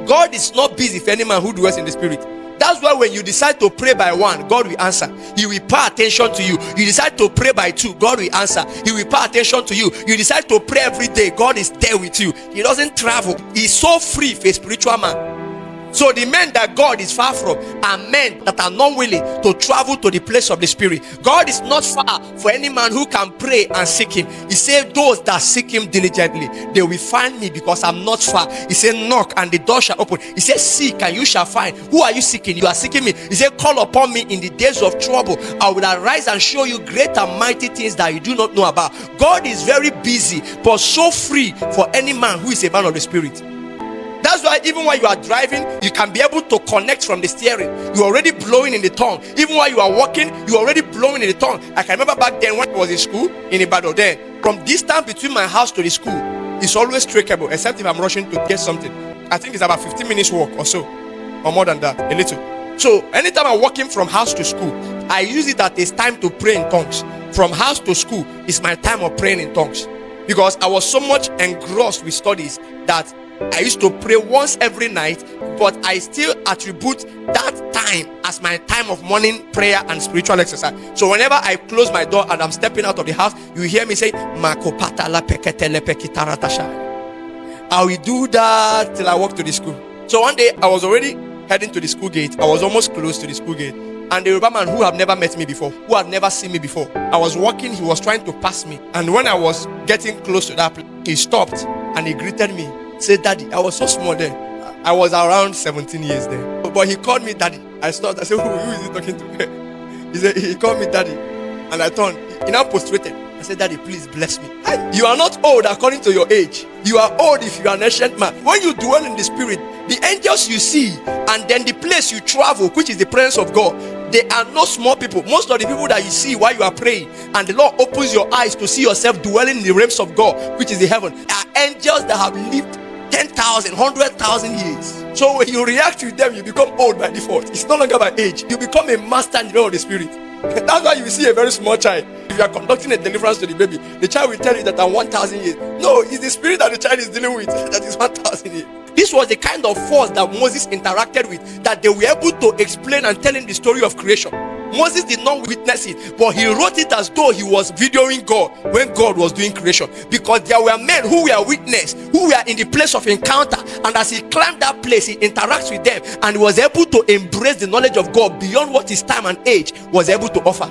God is not busy for any man who dwells in the spirit. That's why when you decide to pray by one, God will answer. He will pay attention to you. You decide to pray by two, God will answer. He will pay attention to you. You decide to pray every day, God is there with you. He doesn't travel. He's so free for a spiritual man. So the men that God is far from are men that are not willing to travel to the place of the spirit. God is not far for any man who can pray and seek him. He said, those that seek him diligently, they will find me, because I'm not far. He said, knock and the door shall open. He said, seek and you shall find. Who are you seeking? You are seeking me. He said, call upon me in the days of trouble. I will arise and show you great and mighty things that you do not know about. God is very busy, but so free for any man who is a man of the spirit. That's why even while you are driving, you can be able to connect from the steering. You're already blowing in the tongue. Even while you are walking, you're already blowing in the tongue. I can remember back then when I was in school in Ibadan, then from distance between my house to the school, it's always trackable, except if I'm rushing to get something. I think it's about 15 minutes walk or so, or more than that, a little. So anytime I'm walking from house to school, I use it as it's time to pray in tongues. From house to school is my time of praying in tongues, because I was so much engrossed with studies that I used to pray once every night, but I still attribute that time as my time of morning prayer and spiritual exercise. So whenever I close my door and I'm stepping out of the house, you hear me say, I will do that till I walk to the school. So one day I was already heading to the school gate. I was almost close to the school gate. And the Yoruba man who had never met me before, who had never seen me before, I was walking, he was trying to pass me. And when I was getting close to that place, he stopped and he greeted me. Said, Daddy. I was so small then. I was around 17 years then. But he called me Daddy. I stopped. I said, who is he talking to? He said, he called me Daddy. And I turned. He now prostrated. I said, Daddy, please bless me. You are not old according to your age. You are old if you are an ancient man. When you dwell in the spirit, the angels you see, and then the place you travel, which is the presence of God, they are not small people. Most of the people that you see while you are praying, and the Lord opens your eyes to see yourself dwelling in the realms of God, which is the heaven, are angels that have lived 10,000, 100,000 years. So when you react with them, you become old by default. It's no longer by age. You become a master in the realm of the spirit. That's why you see a very small child. If you are conducting a deliverance to the baby, the child will tell you that I'm 1,000 years. No, it's the spirit that the child is dealing with that is 1,000 years. This was the kind of force that Moses interacted with, that they were able to explain and tell him the story of creation. Moses did not witness it, but he wrote it as though he was videoing God when God was doing creation, because there were men who were witness, who were in the place of encounter, and as he climbed that place, he interacts with them and was able to embrace the knowledge of God beyond what his time and age was able to offer.